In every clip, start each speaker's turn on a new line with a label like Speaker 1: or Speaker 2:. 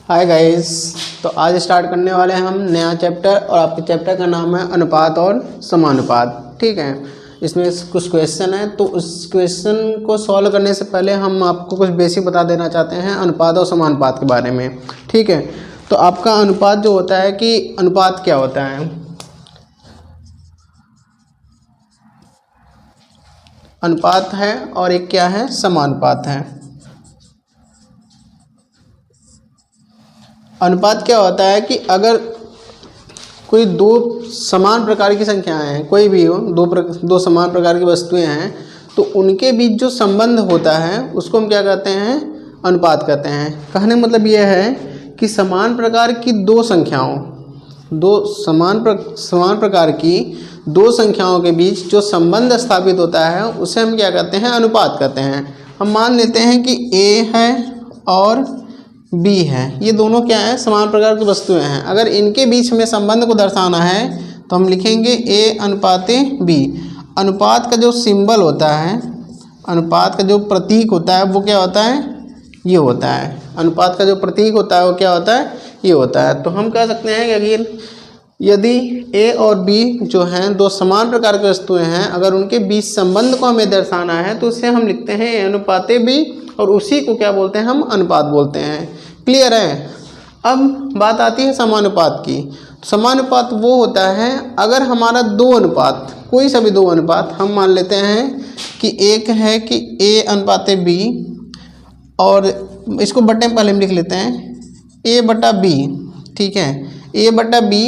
Speaker 1: Hi guys. तो आज start करने वाले हैं हम नया चैप्टर और आपके चैप्टर का नाम है अनुपात और समानुपात। ठीक है, इसमें कुछ क्वेश्चन है, तो उस क्वेश्चन को सॉल्व करने से पहले हम आपको कुछ बेसिक बता देना चाहते हैं अनुपात और समानुपात के बारे में। ठीक है, तो आपका अनुपात जो होता है कि अनुपात क्या होता है, अनुपात है और एक क्या है, समानुपात है। अनुपात क्या होता है कि अगर कोई दो समान प्रकार की संख्याएं हैं, कोई भी हो, दो समान प्रकार की वस्तुएं हैं, तो उनके बीच जो संबंध होता है उसको हम क्या कहते हैं, अनुपात कहते हैं। कहने का मतलब यह है कि समान प्रकार की दो संख्याओं, समान प्रकार की दो संख्याओं के बीच जो संबंध स्थापित होता है उसे हम क्या कहते हैं, अनुपात कहते हैं। हम मान लेते हैं कि A है और B है, ये दोनों क्या है, समान प्रकार की वस्तुएं हैं। अगर इनके बीच हमें संबंध को दर्शाना है तो हम लिखेंगे A अनुपात B। अनुपात का जो सिंबल होता है, अनुपात का जो प्रतीक होता है वो क्या होता है, ये होता है। अनुपात का जो प्रतीक होता है वो क्या होता है, ये होता है। तो हम कह सकते हैं कि अगर यदि A और B जो हैं दो समान प्रकार की वस्तुएं हैं, अगर उनके बीच संबंध को हमें दर्शाना है तो उसे हम लिखते हैं A अनुपात B, और उसी को क्या बोलते हैं, हम अनुपात बोलते हैं। क्लियर है। अब बात आती है समानुपात की। समानुपात वो होता है अगर हमारा दो अनुपात, कोई सा भी दो अनुपात, हम मान लेते हैं कि एक है कि A अनुपात B, और इसको बटे में पहले हम लिख लेते हैं A बटा B। ठीक है, A बटा B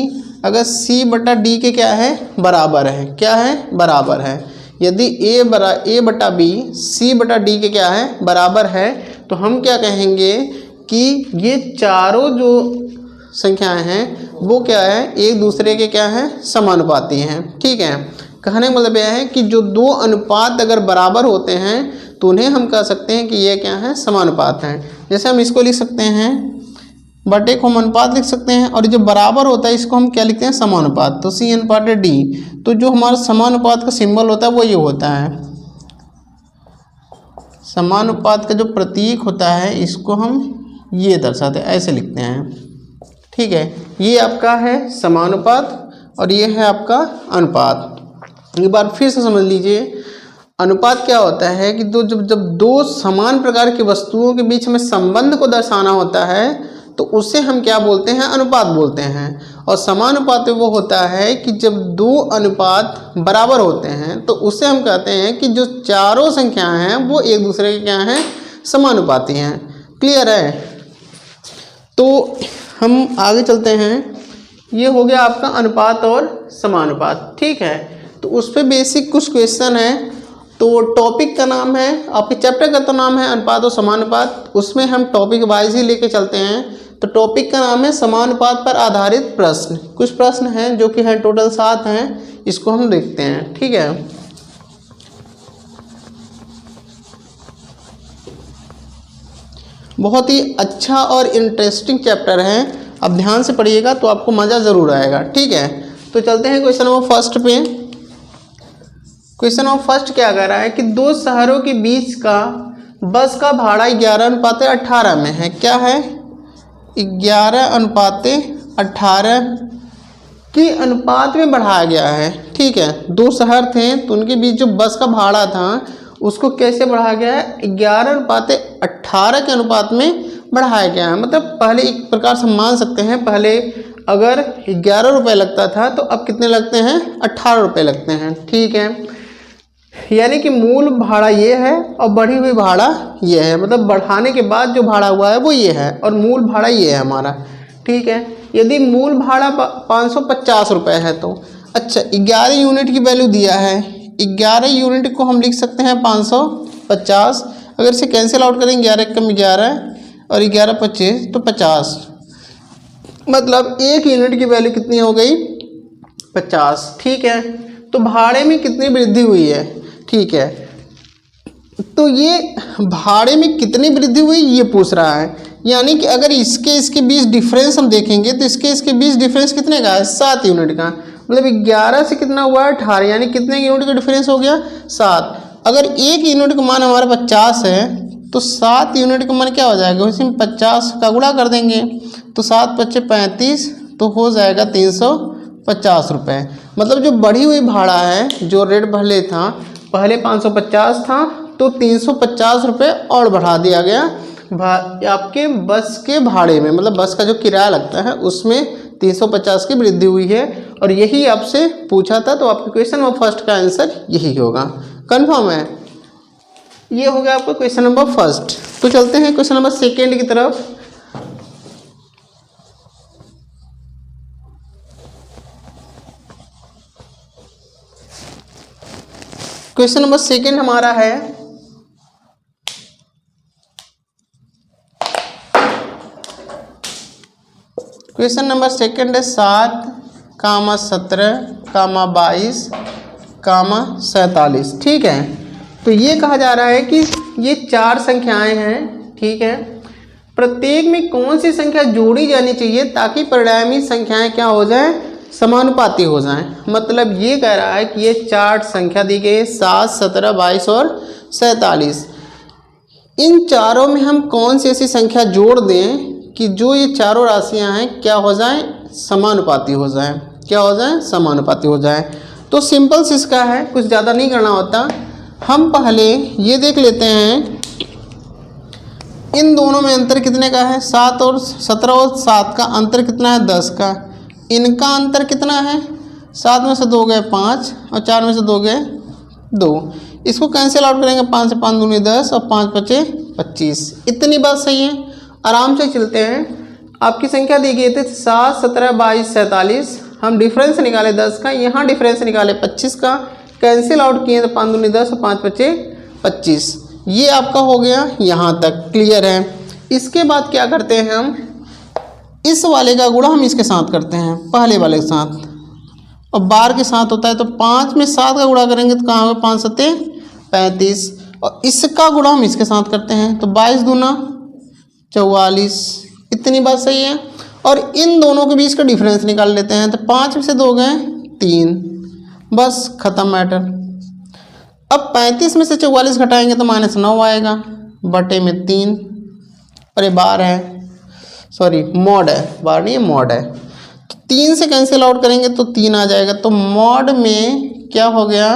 Speaker 1: अगर C बटा D के क्या है, बराबर है। क्या है, बराबर है। यदि A बटा B C बटा D के क्या है, बराबर है, तो हम क्या कहेंगे कि ये चारों जो संख्याएं हैं वो क्या है, एक दूसरे के क्या है, समानुपाती हैं। ठीक है, कहने का मतलब यह है कि जो दो अनुपात अगर बराबर होते हैं तो उन्हें हम कह सकते हैं कि ये क्या है, समानुपात हैं। जैसे हम इसको लिख सकते हैं, बटे को हम अनुपात लिख सकते हैं, और जो बराबर होता है इसको हम क्या लिखते हैं, समानुपात। तो C अनुपात D। तो जो हमारा समानुपात का सिंबल होता है वो ये होता है, समानुपात का जो प्रतीक होता है इसको हम ये दर्शाते हैं, ऐसे लिखते हैं। ठीक है, ये आपका है समानुपात और ये है आपका अनुपात। एक बार फिर से समझ लीजिए, अनुपात क्या होता है कि जब दो समान प्रकार की वस्तुओं के बीच में संबंध को दर्शाना होता है तो उसे हम क्या बोलते हैं, अनुपात बोलते हैं। और समानुपात वो होता है कि जब दो अनुपात बराबर होते हैं तो उसे हम कहते हैं कि जो चारों संख्याएं हैं वो एक दूसरे के क्या हैं, समानुपाती हैं। क्लियर है। तो हम आगे चलते हैं। ये हो गया आपका अनुपात और समानुपात। ठीक है, तो उस पर बेसिक कुछ क्वेश्चन है। तो टॉपिक का नाम है, आपके चैप्टर का तो नाम है अनुपात और समानुपात, उसमें हम टॉपिक वाइज ही लेके चलते हैं। तो टॉपिक का नाम है समानुपात पर आधारित प्रश्न। कुछ प्रश्न हैं जो कि हैं टोटल 7 हैं, इसको हम देखते हैं। ठीक है, बहुत ही अच्छा और इंटरेस्टिंग चैप्टर है, अब ध्यान से पढ़िएगा तो आपको मज़ा ज़रूर आएगा। ठीक है, तो चलते हैं क्वेश्चन नंबर फर्स्ट पे। क्वेश्चन नंबर फर्स्ट क्या कह रहा है कि दो शहरों के बीच का बस का भाड़ा 11 अनुपात 18 में है। क्या है, 11 अनुपात 18 के अनुपात में बढ़ाया गया है। ठीक है, दो शहर थे तो उनके बीच जो बस का भाड़ा था उसको कैसे बढ़ाया गया है, 11 अनुपात 18 के अनुपात में बढ़ाया गया है। मतलब पहले एक प्रकार से मान सकते हैं, पहले अगर 11 रुपये लगता था तो अब कितने लगते हैं, 18 रुपये लगते हैं। ठीक है, यानी कि मूल भाड़ा ये है और बढ़ी हुई भाड़ा ये है, मतलब बढ़ाने के बाद जो भाड़ा हुआ है वो ये है और मूल भाड़ा ये है हमारा। ठीक है, यदि मूल भाड़ा 550 रुपये है तो अच्छा 11 यूनिट की वैल्यू दिया है, 11 यूनिट को हम लिख सकते हैं 550। अगर इसे कैंसिल आउट करें, 11 कम 11 और 11 25 तो 50, मतलब 1 यूनिट की वैल्यू कितनी हो गई, 50। ठीक है, तो भाड़े में कितनी वृद्धि हुई है। ठीक है, तो ये भाड़े में कितनी वृद्धि हुई ये पूछ रहा है। यानी कि अगर इसके बीच डिफरेंस हम देखेंगे तो इसके बीच डिफरेंस कितने का है, 7 यूनिट का। मतलब 11 से कितना हुआ है, 18, यानी कितने यूनिट का डिफरेंस हो गया, 7। अगर 1 यूनिट का मान हमारा 50 है तो 7 यूनिट का मन क्या हो जाएगा, उसमें 50 का गुणा कर देंगे तो 7 × 5 = 35, तो हो जाएगा 350 रुपये। मतलब जो बढ़ी हुई भाड़ा है, जो रेट पहले 550 था तो 350 रुपये और बढ़ा दिया गया आपके बस के भाड़े में, मतलब बस का जो किराया लगता है उसमें 350 की वृद्धि हुई है। और यही आपसे पूछा था, तो आपके क्वेश्चन नंबर फर्स्ट का आंसर यही होगा। कन्फर्म है? ये हो गया आपका क्वेश्चन नंबर फर्स्ट। तो चलते हैं क्वेश्चन नंबर सेकेंड की तरफ। क्वेश्चन नंबर सेकेंड हमारा है क्वेश्चन नंबर सेकेंड है 7, 17, 22, 47। ठीक है, तो ये कहा जा रहा है कि ये 4 संख्याएं हैं। ठीक है, प्रत्येक में कौन सी संख्या जोड़ी जानी चाहिए ताकि परिणामी संख्याएं क्या हो जाएं, समानुपाती हो जाएं। मतलब ये कह रहा है कि ये 4 संख्या दी गई है, 7, 17, 22 और 47। इन चारों में हम कौन सी ऐसी संख्या जोड़ दें कि जो ये चारों राशियां हैं क्या हो जाएं, समानुपाती हो जाएं। क्या हो जाएं, समानुपाती हो जाएं। तो सिंपल सी इसका है, कुछ ज़्यादा नहीं करना होता। हम पहले ये देख लेते हैं इन दोनों में अंतर कितने का है। 7 और 17 और 7 का अंतर कितना है, 10 का। इनका अंतर कितना है, 7 में से 2 गए 5 और 4 में से 2 गए 2। इसको कैंसिल आउट करेंगे, 5 से 5 दूनी 10 और 5 बचे 25। इतनी बात सही है, आराम से चलते हैं। आपकी संख्या दी गई थी 7, 17, 22, 47। हम डिफरेंस निकाले 10 का, यहाँ डिफरेंस निकाले 25 का, कैंसिल आउट किए तो 5 दूनी 10 और 5 बचे 25। ये आपका हो गया, यहाँ तक क्लियर है। इसके बाद क्या करते हैं हम, इस वाले का गुणा हम इसके साथ करते हैं, पहले वाले के साथ, और बार के साथ होता है। तो 5 में 7 का गुणा करेंगे तो कहाँ होगा, 5 सत्ते 35। और इसका गुणा हम इसके साथ करते हैं तो 22 दूना 44। इतनी बात सही है। और इन दोनों के बीच का डिफरेंस निकाल लेते हैं तो 5 में से 2 गए 3, बस खत्म मैटर। अब 35 में से 44 घटाएंगे तो -9 आएगा, बटे में 3। अरे बार है, सॉरी मॉड है, बार नहीं है मॉड है। तो 3 से कैंसिल आउट करेंगे तो 3 आ जाएगा। तो मॉड में क्या हो गया,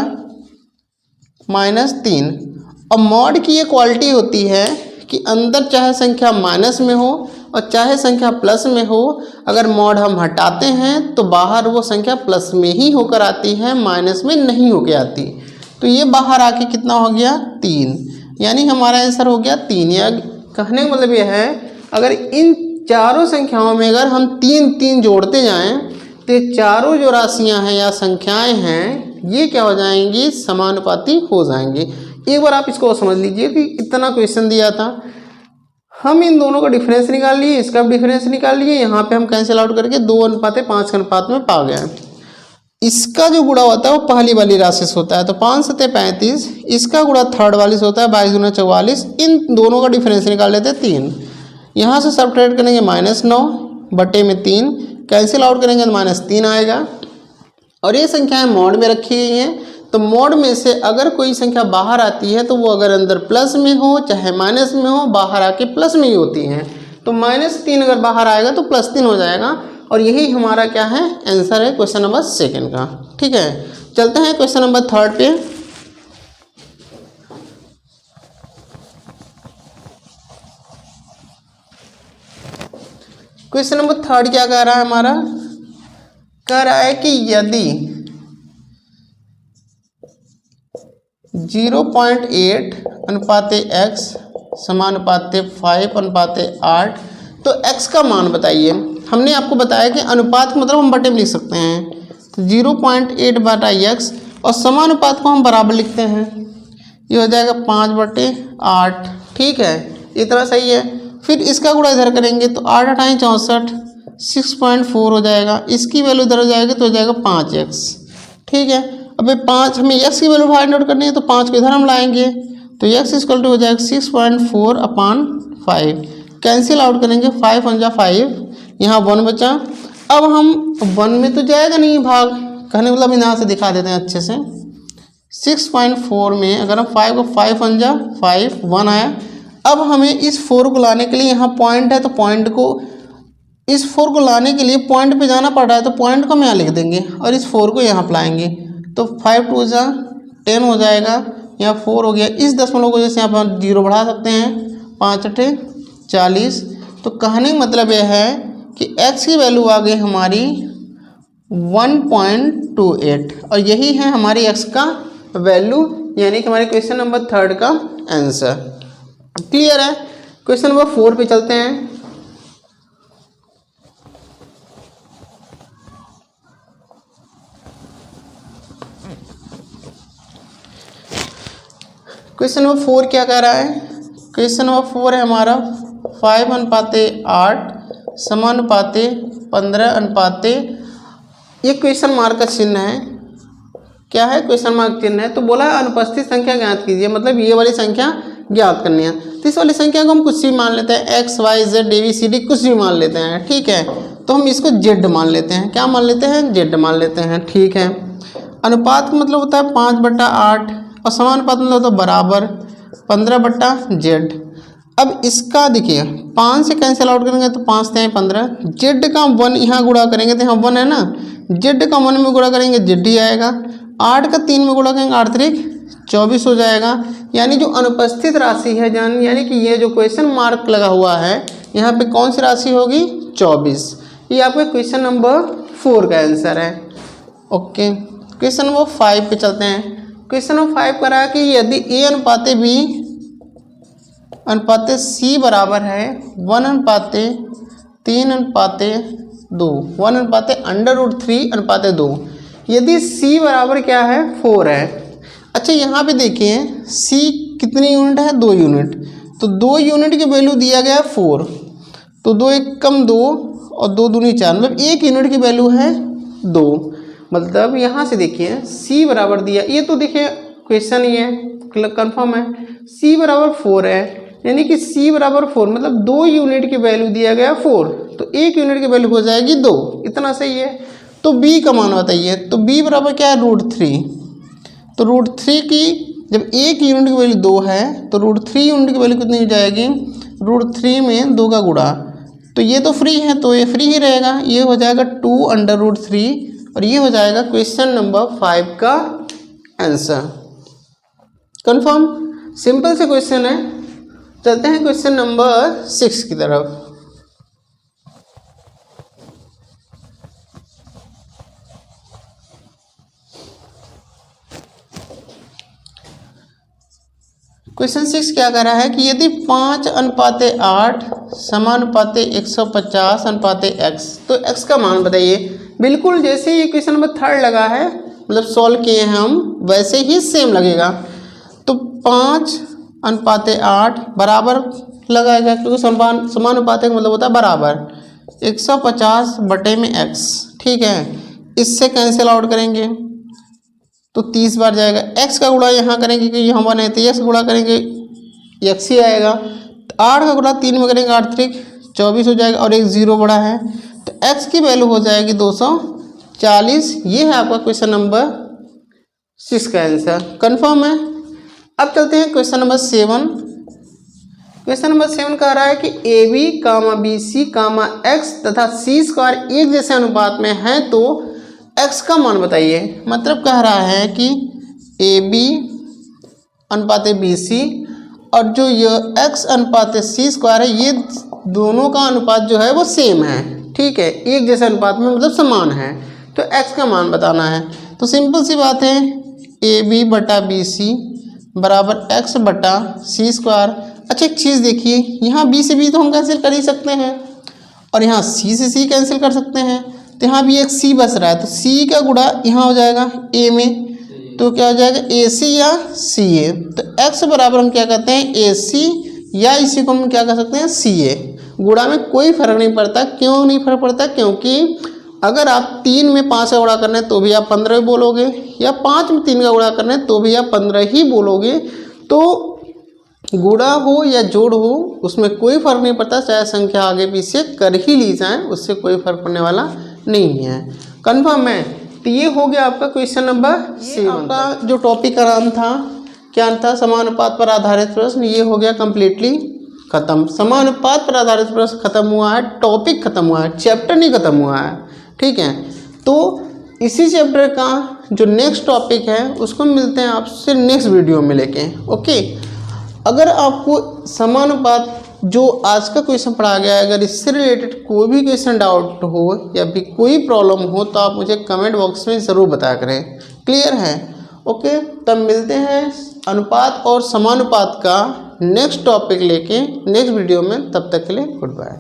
Speaker 1: -3। और मॉड की ये क्वालिटी होती है कि अंदर चाहे संख्या माइनस में हो और चाहे संख्या प्लस में हो, अगर मॉड हम हटाते हैं तो बाहर वो संख्या प्लस में ही होकर आती है, माइनस में नहीं होकर आती। तो ये बाहर आके कितना हो गया, 3। यानी हमारा आंसर हो गया 3। या कहने का मतलब यह है, अगर इन चारों संख्याओं में अगर हम 3 जोड़ते जाएं तो ये चारों जो राशियां हैं या संख्याएं हैं ये क्या हो जाएंगी, समानुपाती हो जाएंगी। एक बार आप इसको समझ लीजिए कि इतना क्वेश्चन दिया था, हम इन दोनों का डिफरेंस निकाल लिए, इसका भी डिफरेंस निकाल लिए, यहाँ पे हम कैंसिल आउट करके 2:5 के अनुपात में पा गए। इसका जो गुणा होता है वो पहली वाली राशि से होता है, तो 5 सत्ते 35। इसका गुणा थर्ड वाली से होता है, 22 दूना 44। इन दोनों का डिफरेंस निकाल लेते हैं 3। यहाँ से सब्ट्रैक्ट करेंगे -9 बटे में 3, कैंसिल आउट करेंगे तो -3 आएगा। और ये संख्याएं मॉड में रखी गई हैं, तो मॉड में से अगर कोई संख्या बाहर आती है तो वो अगर अंदर प्लस में हो चाहे माइनस में हो, बाहर आके प्लस में ही होती हैं। तो -3 अगर बाहर आएगा तो +3 हो जाएगा। और यही हमारा क्या है, आंसर है क्वेश्चन नंबर सेकेंड का। ठीक है, चलते हैं क्वेश्चन नंबर थर्ड पे। क्वेश्चन नंबर थर्ड क्या कह रहा है हमारा, कह रहा है कि यदि 0.8 अनुपाते x समानुपाते 5/8, तो x का मान बताइए। हमने आपको बताया कि अनुपात का मतलब हम बटे में लिख सकते हैं, तो 0.8/x और समानुपात को हम बराबर लिखते हैं, ये हो जाएगा 5/8। ठीक है, इतना सही है। फिर इसका गुणा इधर करेंगे तो 8 × 8 = 64, 6.4 हो जाएगा। इसकी वैल्यू इधर हो जाएगी तो हो जाएगा 5x। ठीक है, अब 5 हमें x की वैल्यू फाइंड आउट करनी है तो 5 को इधर हम लाएंगे तो x = हो जाएगा 6.4/5। कैंसिल आउट करेंगे, 5 × 5, यहाँ 1 बचा। अब हम 1 में तो जाएगा नहीं भाग, कहने मतलब यहाँ से दिखा देते हैं अच्छे से। 6.4 में अगर हम 5 को 5 × 5, 1 आया। अब हमें इस 4 को लाने के लिए यहाँ पॉइंट है तो पॉइंट को, इस 4 को लाने के लिए पॉइंट पे जाना पड़ रहा है तो पॉइंट को हम यहाँ लिख देंगे और इस 4 को यहाँ पर लाएंगे तो 5 2 जा 10 हो जाएगा, यहाँ 4 हो गया। इस दशमलव को जैसे यहाँ पर 0 बढ़ा सकते हैं, 5 8 40। तो कहने का मतलब यह है कि x की वैल्यू आ गई हमारी 1.28 और यही है हमारी x का वैल्यू, यानी कि हमारे क्वेश्चन नंबर 3 का आंसर। क्लियर है। क्वेश्चन नंबर 4 पे चलते हैं। क्वेश्चन नंबर 4 क्या कह रहा है? क्वेश्चन नंबर 4 है हमारा 5:8 समानुपाते 15:, ये क्वेश्चन मार्क का चिन्ह है। क्या है? क्वेश्चन मार्क चिन्ह है। तो बोला है अनुपस्थित संख्या ज्ञात कीजिए, मतलब ये वाली संख्या ज्ञात करनी है। तो इस वाली संख्या को हम कुछ भी मान लेते हैं, x y z ABCD कुछ भी मान लेते हैं, ठीक है। तो हम इसको z मान लेते हैं। क्या मान लेते हैं? z मान लेते हैं, ठीक है। अनुपात का मतलब होता है 5/8 और समानुपात मतलब होता है बराबर 15/z। अब इसका देखिए 5 से कैंसिल आउट करेंगे तो 5 से 15, z का 1 यहाँ गुणा करेंगे तो यहाँ 1 है ना, z का 1 में गुणा करेंगे z ही आएगा। 8 का 3 में गुणा करेंगे 8 3 24 हो जाएगा। यानी जो अनुपस्थित राशि है यानी कि ये जो क्वेश्चन मार्क लगा हुआ है यहाँ पे कौन सी राशि होगी? 24। ये आपका क्वेश्चन नंबर 4 का आंसर है। ओके, क्वेश्चन नंबर 5 पे चलते हैं। क्वेश्चन नंबर 5 कह रहा है कि यदि a अनुपाते b अनुपाते c बराबर है 1:3:2, 1/√3:2, यदि c बराबर क्या है? 4 है। अच्छा यहाँ पे देखिए c कितनी यूनिट है? 2 यूनिट। तो 2 यूनिट की वैल्यू दिया गया 4, तो 2 1 कम 2 और 2 दूनी 4, मतलब 1 यूनिट की वैल्यू है 2। मतलब यहाँ से देखिए c बराबर दिया, ये तो देखिए क्वेश्चन ही है, कंफर्म है। c बराबर 4 है, यानी कि c बराबर 4 मतलब 2 यूनिट की वैल्यू दिया गया 4, तो 1 यूनिट की वैल्यू हो जाएगी 2। इतना सही है। तो b का मान बताइए। तो b बराबर क्या है? √3। तो √3 की जब 1 यूनिट की वैल्यू 2 है तो √3 यूनिट की वैल्यू कितनी हो जाएगी? √3 में 2 का गुणा, तो ये तो फ्री है तो ये फ्री ही रहेगा, ये हो जाएगा 2√3 और ये हो जाएगा क्वेश्चन नंबर 5 का आंसर। कंफर्म, सिंपल से क्वेश्चन है। चलते हैं क्वेश्चन नंबर 6 की तरफ। क्वेश्चन 6 क्या कह रहा है कि यदि 5:8 समानुपाते 150:x, तो x का मान बताइए। बिल्कुल जैसे ये क्वेश्चन नंबर 3 लगा है, मतलब सॉल्व किए हैं हम, वैसे ही सेम लगेगा। तो 5:8 बराबर लगाएगा, क्योंकि समानुपाते का मतलब होता है बराबर 150/x, ठीक है। इससे कैंसिल आउट करेंगे तो 30 बार जाएगा। x का गुणा यहाँ करेंगे क्योंकि यहाँ 1 है तो x गुणा करेंगे x ही आएगा। 8 का गुणा 3 में करेंगे 8 3 24 हो जाएगा और एक 0 बड़ा है तो x की वैल्यू हो जाएगी 240। ये है आपका क्वेश्चन नंबर 6 का आंसर। कंफर्म है। अब चलते हैं क्वेश्चन नंबर 7। क्वेश्चन नंबर 7 कह रहा है कि AB, BC, x तथा c² एक जैसे अनुपात में है तो x का मान बताइए। मतलब कह रहा है कि AB अनुपाते BC और जो ये x अनुपाते c² है, ये दोनों का अनुपात जो है वो सेम है, ठीक है, एक जैसे अनुपात में मतलब समान है। तो x का मान बताना है। तो सिंपल सी बात है, AB/BC बराबर x/c²। अच्छा एक चीज़ देखिए, यहाँ b से b तो हम कैंसिल कर ही सकते हैं और यहाँ c से c कैंसिल कर सकते हैं, तो यहाँ भी एक c बच रहा है, तो c का गुणा यहाँ हो जाएगा a में, तो क्या हो जाएगा AC या CA। तो x बराबर हम क्या कहते हैं? AC, या इसी को हम क्या कह सकते हैं? CA। गुणा में कोई फर्क नहीं पड़ता। क्यों नहीं फर्क पड़ता? क्योंकि अगर आप 3 में 5 का गुणा करना है तो भी आप 15 बोलोगे, या 5 में 3 का गुणा करना है तो भी आप 15 ही बोलोगे। तो गुणा हो या जोड़ हो उसमें कोई फर्क नहीं पड़ता, चाहे संख्या आगे पीछे कर ही ली जाए, उससे कोई फर्क पड़ने वाला नहीं है। कंफर्म है। तो ये हो गया आपका क्वेश्चन नंबर 7। आपका जो टॉपिक का नाम था क्या था? समानुपात पर आधारित प्रश्न। ये हो गया कम्प्लीटली खत्म। समानुपात पर आधारित प्रश्न खत्म हुआ है, टॉपिक खत्म हुआ है, चैप्टर नहीं खत्म हुआ है। ठीक है, तो इसी चैप्टर का जो नेक्स्ट टॉपिक है उसको मिलते हैं आपसे नेक्स्ट वीडियो में लेके। ओके, अगर आपको समानुपात जो आज का क्वेश्चन पढ़ा गया है, अगर इससे रिलेटेड कोई भी क्वेश्चन डाउट हो या फिर कोई प्रॉब्लम हो तो आप मुझे कमेंट बॉक्स में ज़रूर बताया करें। क्लियर है? ओके, तब मिलते हैं अनुपात और समानुपात का नेक्स्ट टॉपिक लेके नेक्स्ट वीडियो में। तब तक के लिए गुड बाय।